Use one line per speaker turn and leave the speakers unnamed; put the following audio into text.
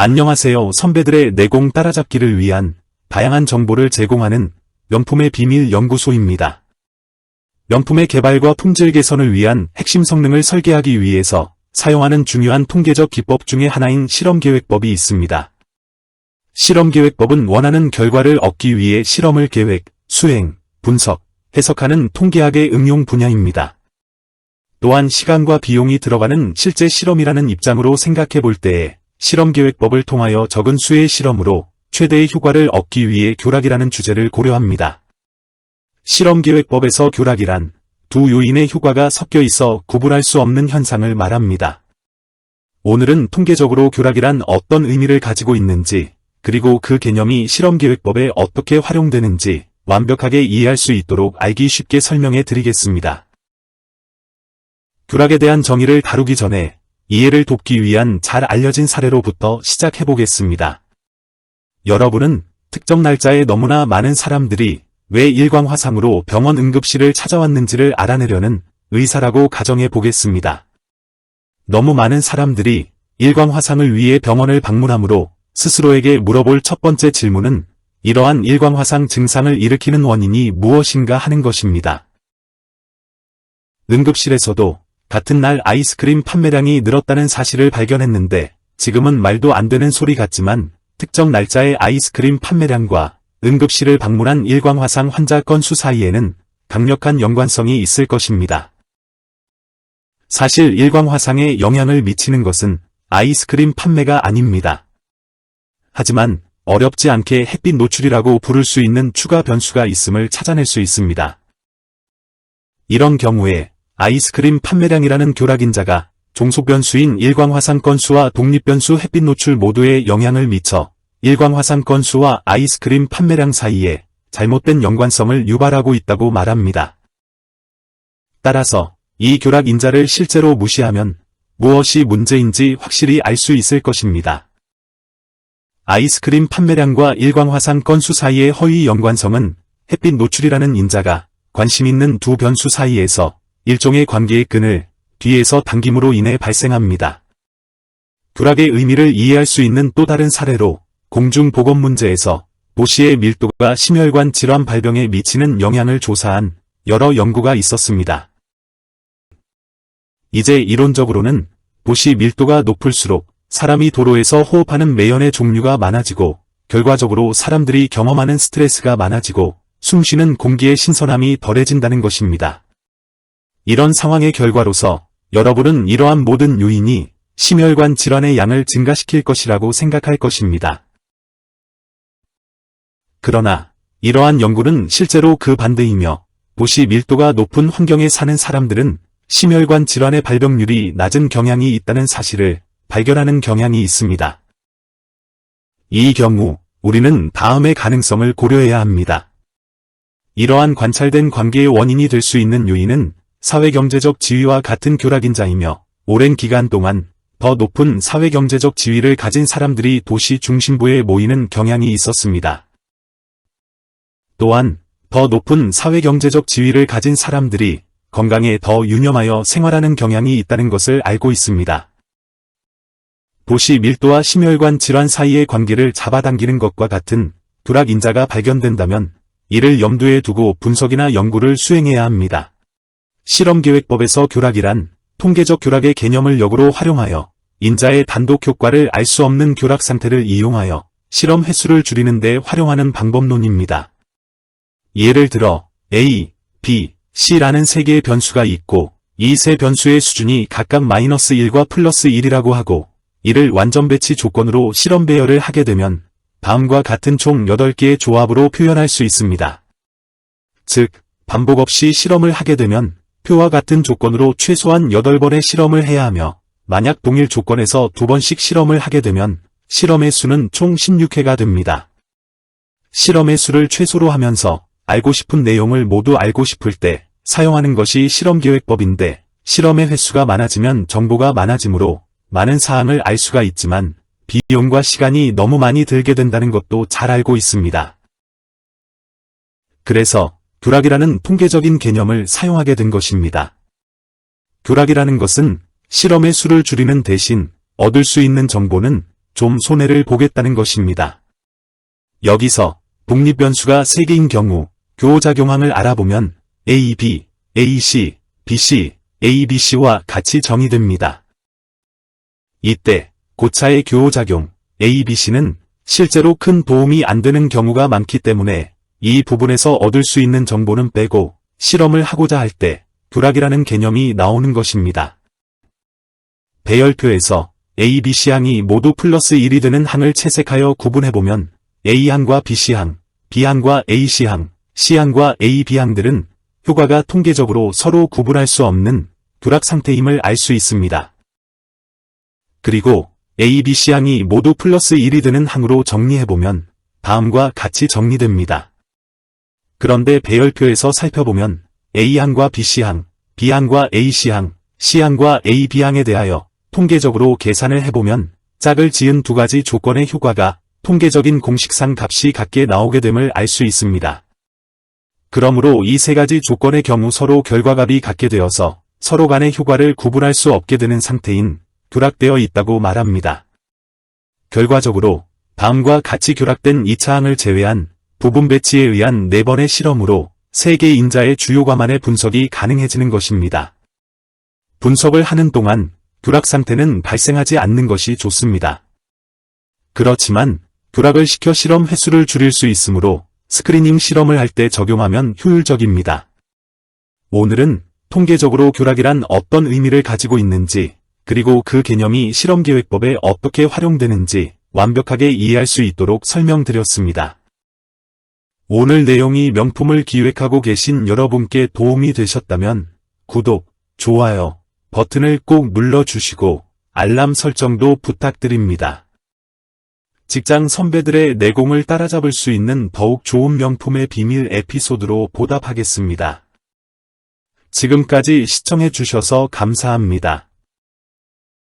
안녕하세요. 선배들의 내공 따라잡기를 위한 다양한 정보를 제공하는 명품의 비밀 연구소입니다. 명품의 개발과 품질 개선을 위한 핵심 성능을 설계하기 위해서 사용하는 중요한 통계적 기법 중에 하나인 실험계획법이 있습니다. 실험계획법은 원하는 결과를 얻기 위해 실험을 계획, 수행, 분석, 해석하는 통계학의 응용 분야입니다. 또한 시간과 비용이 들어가는 실제 실험이라는 입장으로 생각해 볼 때에 실험계획법을 통하여 적은 수의 실험으로 최대의 효과를 얻기 위해 교락이라는 주제를 고려합니다. 실험계획법에서 교락이란 두 요인의 효과가 섞여 있어 구분할 수 없는 현상을 말합니다. 오늘은 통계적으로 교락이란 어떤 의미를 가지고 있는지, 그리고 그 개념이 실험계획법에 어떻게 활용되는지 완벽하게 이해할 수 있도록 알기 쉽게 설명해 드리겠습니다. 교락에 대한 정의를 다루기 전에 이해를 돕기 위한 잘 알려진 사례로부터 시작해 보겠습니다. 여러분은 특정 날짜에 너무나 많은 사람들이 왜 일광화상으로 병원 응급실을 찾아왔는지를 알아내려는 의사라고 가정해 보겠습니다. 너무 많은 사람들이 일광화상을 위해 병원을 방문하므로 스스로에게 물어볼 첫 번째 질문은 이러한 일광화상 증상을 일으키는 원인이 무엇인가 하는 것입니다. 응급실에서도 같은 날 아이스크림 판매량이 늘었다는 사실을 발견했는데 지금은 말도 안 되는 소리 같지만 특정 날짜의 아이스크림 판매량과 응급실을 방문한 일광화상 환자 건수 사이에는 강력한 연관성이 있을 것입니다. 사실 일광화상에 영향을 미치는 것은 아이스크림 판매가 아닙니다. 하지만 어렵지 않게 햇빛 노출이라고 부를 수 있는 추가 변수가 있음을 찾아낼 수 있습니다. 이런 경우에 아이스크림 판매량이라는 교락인자가 종속 변수인 일광화상 건수와 독립변수 햇빛 노출 모두에 영향을 미쳐 일광화상 건수와 아이스크림 판매량 사이에 잘못된 연관성을 유발하고 있다고 말합니다. 따라서 이 교락인자를 실제로 무시하면 무엇이 문제인지 확실히 알 수 있을 것입니다. 아이스크림 판매량과 일광화상 건수 사이의 허위 연관성은 햇빛 노출이라는 인자가 관심 있는 두 변수 사이에서 일종의 관계의 끈을 뒤에서 당김으로 인해 발생합니다. 교락의 의미를 이해할 수 있는 또 다른 사례로 공중보건 문제에서 도시의 밀도가 심혈관 질환 발병에 미치는 영향을 조사한 여러 연구가 있었습니다. 이제 이론적으로는 도시 밀도가 높을수록 사람이 도로에서 호흡하는 매연의 종류가 많아지고 결과적으로 사람들이 경험하는 스트레스가 많아지고 숨쉬는 공기의 신선함이 덜해진다는 것입니다. 이런 상황의 결과로서 여러분은 이러한 모든 요인이 심혈관 질환의 양을 증가시킬 것이라고 생각할 것입니다. 그러나 이러한 연구는 실제로 그 반대이며 도시 밀도가 높은 환경에 사는 사람들은 심혈관 질환의 발병률이 낮은 경향이 있다는 사실을 발견하는 경향이 있습니다. 이 경우 우리는 다음의 가능성을 고려해야 합니다. 이러한 관찰된 관계의 원인이 될 수 있는 요인은 사회경제적 지위와 같은 교락인자이며 오랜 기간 동안 더 높은 사회경제적 지위를 가진 사람들이 도시 중심부에 모이는 경향이 있었습니다. 또한 더 높은 사회경제적 지위를 가진 사람들이 건강에 더 유념하여 생활하는 경향이 있다는 것을 알고 있습니다. 도시 밀도와 심혈관 질환 사이의 관계를 잡아당기는 것과 같은 교락인자가 발견된다면 이를 염두에 두고 분석이나 연구를 수행해야 합니다. 실험계획법에서 교락이란 통계적 교락의 개념을 역으로 활용하여 인자의 단독 효과를 알 수 없는 교락 상태를 이용하여 실험 횟수를 줄이는 데 활용하는 방법론입니다. 예를 들어 A, B, C라는 세 개의 변수가 있고 이 세 변수의 수준이 각각 -1과 +1이라고 하고 이를 완전 배치 조건으로 실험 배열을 하게 되면 다음과 같은 총 8개의 조합으로 표현할 수 있습니다. 즉, 반복 없이 실험을 하게 되면 표와 같은 조건으로 최소한 8번의 실험을 해야 하며 만약 동일 조건에서 2번씩 실험을 하게 되면 실험의 수는 총 16회가 됩니다. 실험의 수를 최소로 하면서 알고 싶은 내용을 모두 알고 싶을 때 사용하는 것이 실험계획법인데 실험의 횟수가 많아지면 정보가 많아지므로 많은 사항을 알 수가 있지만 비용과 시간이 너무 많이 들게 된다는 것도 잘 알고 있습니다. 그래서 교락이라는 통계적인 개념을 사용하게 된 것입니다. 교락이라는 것은 실험의 수를 줄이는 대신 얻을 수 있는 정보는 좀 손해를 보겠다는 것입니다. 여기서 독립변수가 3개인 경우 교호작용항을 알아보면 A, B, AC, BC, ABC와 같이 정의됩니다. 이때 고차의 교호작용 ABC는 실제로 큰 도움이 안 되는 경우가 많기 때문에 이 부분에서 얻을 수 있는 정보는 빼고 실험을 하고자 할 때 교락이라는 개념이 나오는 것입니다. 배열표에서 A, BC항이 모두 플러스 1이 되는 항을 채색하여 구분해보면 A항과 BC항, B항과 AC항, C항과 AB항들은 효과가 통계적으로 서로 구분할 수 없는 교락 상태임을 알 수 있습니다. 그리고 A, BC항이 모두 플러스 1이 되는 항으로 정리해보면 다음과 같이 정리됩니다. 그런데 배열표에서 살펴보면 A항과 BC항, B항과 AC항, C항과 AB항에 대하여 통계적으로 계산을 해보면 짝을 지은 두 가지 조건의 효과가 통계적인 공식상 값이 같게 나오게 됨을 알 수 있습니다. 그러므로 이 세 가지 조건의 경우 서로 결과값이 같게 되어서 서로 간의 효과를 구분할 수 없게 되는 상태인 교락되어 있다고 말합니다. 결과적으로 다음과 같이 교락된 2차항을 제외한 부분 배치에 의한 4번의 실험으로 3개 인자의 주요 과만의 분석이 가능해지는 것입니다. 분석을 하는 동안 교락 상태는 발생하지 않는 것이 좋습니다. 그렇지만 교락을 시켜 실험 횟수를 줄일 수 있으므로 스크리닝 실험을 할 때 적용하면 효율적입니다. 오늘은 통계적으로 교락이란 어떤 의미를 가지고 있는지, 그리고 그 개념이 실험계획법에 어떻게 활용되는지 완벽하게 이해할 수 있도록 설명드렸습니다. 오늘 내용이 명품을 기획하고 계신 여러분께 도움이 되셨다면 구독, 좋아요 버튼을 꼭 눌러주시고 알람 설정도 부탁드립니다. 직장 선배들의 내공을 따라잡을 수 있는 더욱 좋은 명품의 비밀 에피소드로 보답하겠습니다. 지금까지 시청해주셔서 감사합니다.